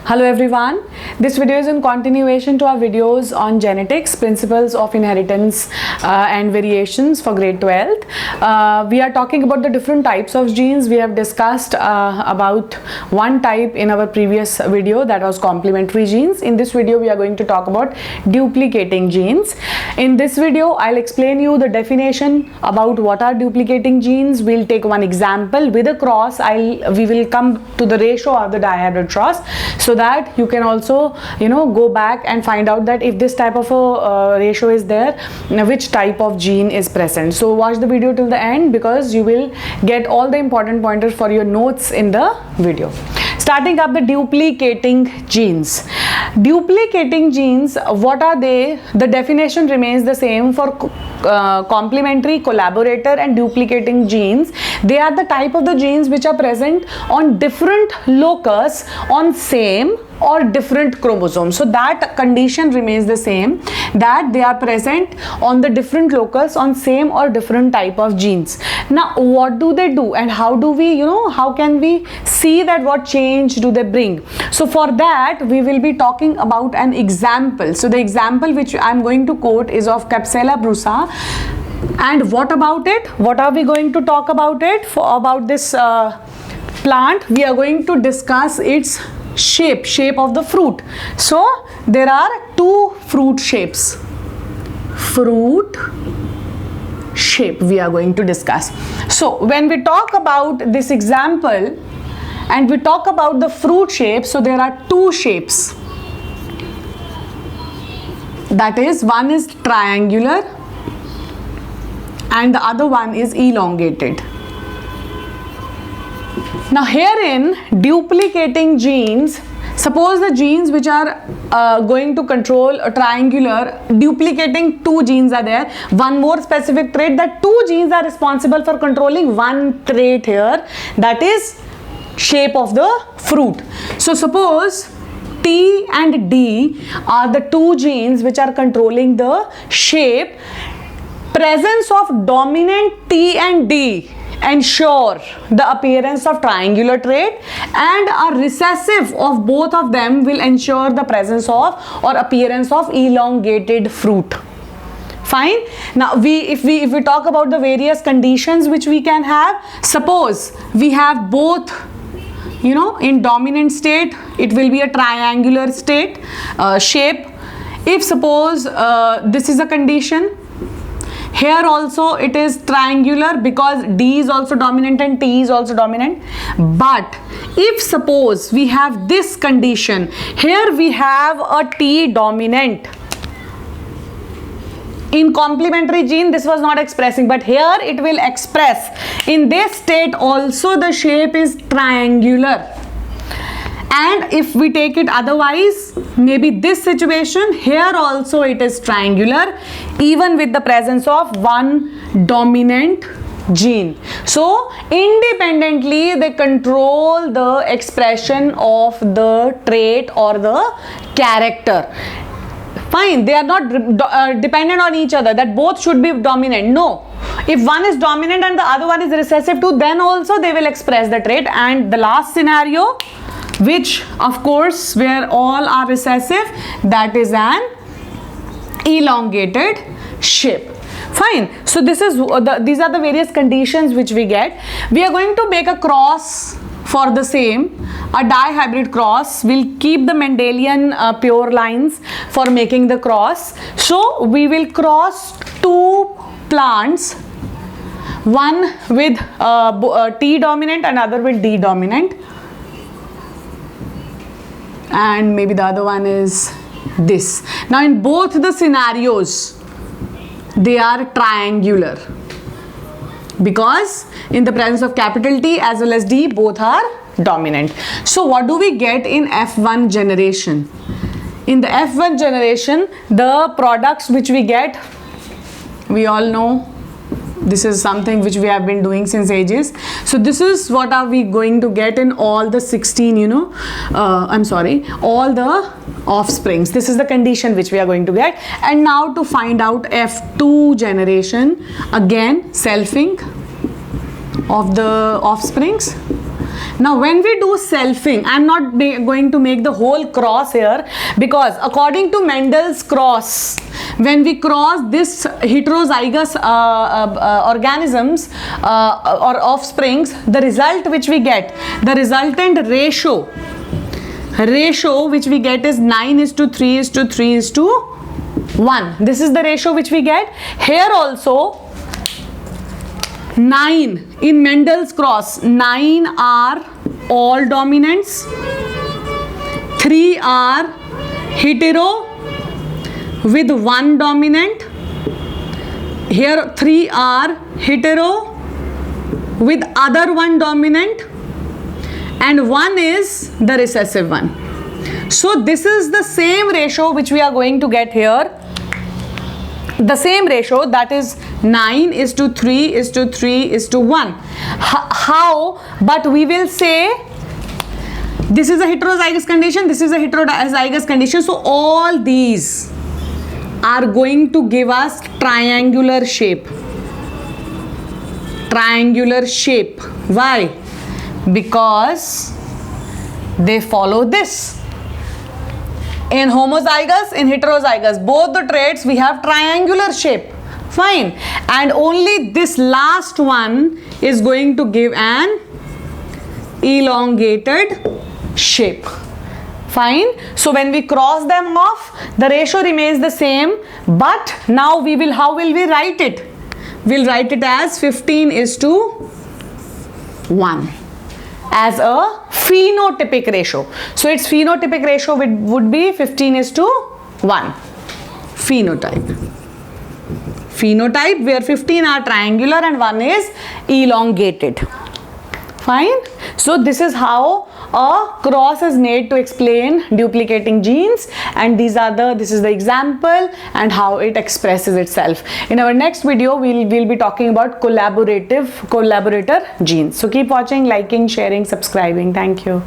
Hello everyone, this video is in continuation to our videos on genetics, principles of inheritance and variations for grade 12th. We are talking about the different types of genes. We have discussed about one type in our previous video, that was complementary genes. In this video we are going to talk about duplicating genes. In this video I'll explain you the definition about what are duplicating genes. We'll take one example with a cross. We will come to the ratio of the dihybrid cross, so that you can also go back and find out that if this type of a ratio is there, which type of gene is present. So watch the video till the end, because you will get all the important pointers for your notes in the video. Starting up the duplicating genes. Duplicating genes, what are they? The definition remains the same for complementary, collaborator and duplicating genes. They are the type of the genes which are present on different locus on same or different chromosomes. So that condition remains the same, that they are present on the different locus on same or different type of genes. Now what do they do, and how do we, how can we see that what change do they bring? So for that we will be talking about an example. So the example which I am going to quote is of Klebsiella brusa. And what about it? What are we going to talk about it? About this plant, we are going to discuss its shape of the fruit. So there are two fruit shapes. Fruit shape we are going to discuss. So when we talk about this example and we talk about the fruit shape, so there are two shapes. That is, one is triangular and the other one is elongated. Now herein, duplicating genes, suppose the genes which are going to control a triangular, duplicating two genes are there, one more specific trait, that two genes are responsible for controlling one trait here, that is shape of the fruit. So suppose T and D are the two genes which are controlling the shape. Presence of dominant T and D ensure the appearance of triangular trait, and a recessive of both of them will ensure the presence of or appearance of elongated fruit. Fine. Now if we talk about the various conditions which we can have, suppose we have both, in dominant state it will be a triangular state shape. If suppose this is a condition, here also it is triangular because D is also dominant and T is also dominant. But if suppose we have this condition, here we have a T dominant. In complementary gene this was not expressing, but here it will express. In this state also the shape is triangular. And if we take it otherwise, maybe this situation, here also it is triangular, even with the presence of one dominant gene. So independently they control the expression of the trait or the character. Fine, they are not dependent on each other, that both should be dominant. No, if one is dominant and the other one is recessive too, then also they will express the trait. And the last scenario, which of course where all are recessive, that is an elongated shape. Fine. So this is these are the various conditions which we get. We are going to make a cross for the same, a dihybrid cross. We'll keep the Mendelian pure lines for making the cross. So we will cross two plants, one with T dominant, another with D dominant, and maybe the other one is this. Now in both the scenarios they are triangular, because in the presence of capital T as well as D, both are dominant. So what do we get in F1 generation? In the F1 generation, the products which we get, we all know, this is something which we have been doing since ages. So this is what are we going to get in all the 16, all the offsprings. This is the condition which we are going to get. And now to find out F2 generation, again selfing of the offsprings. Now when we do selfing, I'm not going to make the whole cross here, because according to Mendel's cross, when we cross this heterozygous organisms or offsprings, the result which we get, the resultant ratio which we get is 9:3:3:1. This is the ratio which we get. Here also 9 in Mendel's cross, 9 are all dominants, 3 are hetero with 1 dominant. Here 3 are hetero with other 1 dominant, and 1 is the recessive one. So this is the same ratio which we are going to get here. The same ratio, that is 9:3:3:1. How? But we will say this is a heterozygous condition, this is a heterozygous condition. So all these are going to give us triangular shape. Triangular shape. Why? Because they follow this. In homozygous, in heterozygous, both the traits we have triangular shape. Fine. And only this last one is going to give an elongated shape. Fine. So when we cross them off, the ratio remains the same, but now we will, how will we write it? We'll write it as 15:1 as a phenotypic ratio. So its phenotypic ratio would be 15:1. Phenotype where 15 are triangular and 1 is elongated. Fine. So this is how a cross is made to explain duplicating genes, and this is the example and how it expresses itself. In our next video, we'll be talking about collaborator genes. So keep watching, liking, sharing, subscribing. Thank you.